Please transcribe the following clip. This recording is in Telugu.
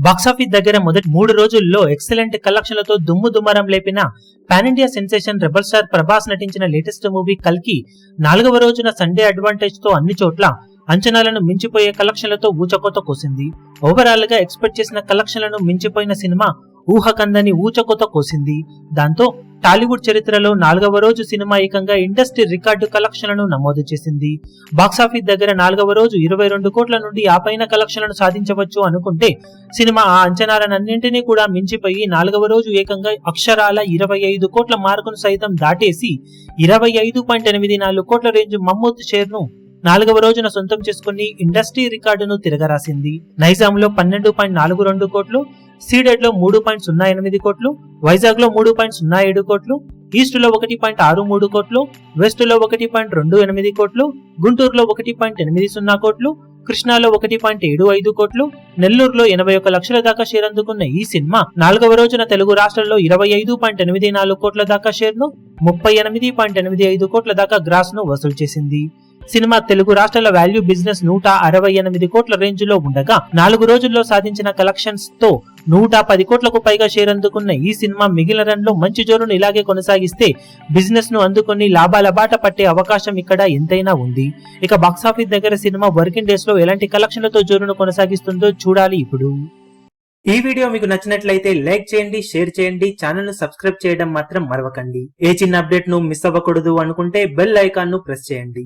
బాక్సాఫీస్ దగ్గర మొదటి 3 రోజుల్లో ఎక్సలెంట్ కలెక్షన్లతో దుమ్ము దుమారం లేపిన pan India sensation rebel star Prabhas నటించిన లేటెస్ట్ మూవీ కల్కి 4వ రోజున సండే అడ్వాంటేజ్ తో అన్ని చోట్ల అంచనాలను మించిపోయే కలెక్షన్లతో ఊచకోత కోసింది. ఓవరాల్ గా ఎక్స్పెక్ట్ చేసిన కలెక్షన్లను మించిపోయిన సినిమా ఊహకందని ఊచకోత కోసింది. దాంతో టాలీవుడ్ చరిత్రలో 4వ రోజు సినిమా ఏకంగా ఇండస్ట్రీ రికార్డు కలెక్షన్లను నమోదు చేసింది. బాక్సాఫీస్ దగ్గర 4వ రోజు 22 కోట్ల నుండి ఆ పైన కలెక్షన్లను సాధించవచ్చు అనుకుంటే సినిమా ఆ అంచనాలన్నింటినీ కూడా మించిపోయి 4వ రోజు ఏకంగా అక్షరాల 25 కోట్ల మార్కును సైతం దాటేసి 25.84 కోట్ల రేంజ్ మమ్మూత్ షేర్ ను 4వ రోజున సొంతం చేసుకుని ఇండస్ట్రీ రికార్డును తిరగరాసింది. నైజాంలో 12.42 కోట్లు, సీడెడ్ లో 3.08 కోట్లు, వైజాగ్ లో 3.07 కోట్లు, ఈస్ట్ లో 1.63 కోట్లు, వెస్ట్ లో 1.28 కోట్లు, గుంటూరులో 1.80 కోట్లు, కృష్ణాలో 1.75 కోట్లు, నెల్లూరులో 81 లక్షల దాకా షేర్ అందుకున్న ఈ సినిమా 4వ రోజున తెలుగు రాష్ట్రాల్లో 25.84 కోట్ల దాకా షేర్ ను, 38.85 కోట్ల దాకా గ్రాస్ ను వసూలు చేసింది. సినిమా తెలుగు రాష్ట్రాల వాల్యూ బిజినెస్ 168 కోట్ల రేంజ్ లో ఉండగా 4 రోజుల్లో సాధించిన కలెక్షన్స్ తో 110 కోట్లకు పైగా షేర్ అందుకున్న ఈ సినిమా మిగిలిన రన్ లో మంచి జోరును ఇలాగే కొనసాగిస్తే బిజినెస్ ను అందుకుని లాభాల బాట పట్టే అవకాశం ఇక్కడ ఎంతైనా ఉంది. ఇక బాక్సాఫీస్ దగ్గర సినిమా వర్కింగ్ డేస్ లో ఎలాంటి కలెక్షన్లతో జోరును కొనసాగిస్తుందో చూడాలి ఇప్పుడు. ఈ వీడియో మీకు నచ్చినట్లయితే లైక్ చేయండి, షేర్ చేయండి, ఛానల్ ను సబ్స్క్రైబ్ చేయడం మాత్రం మరవకండి. ఏ చిన్న అప్డేట్ ను మిస్ అవ్వకూడదు అనుకుంటే బెల్ ఐకాన్ ను ప్రెస్ చేయండి.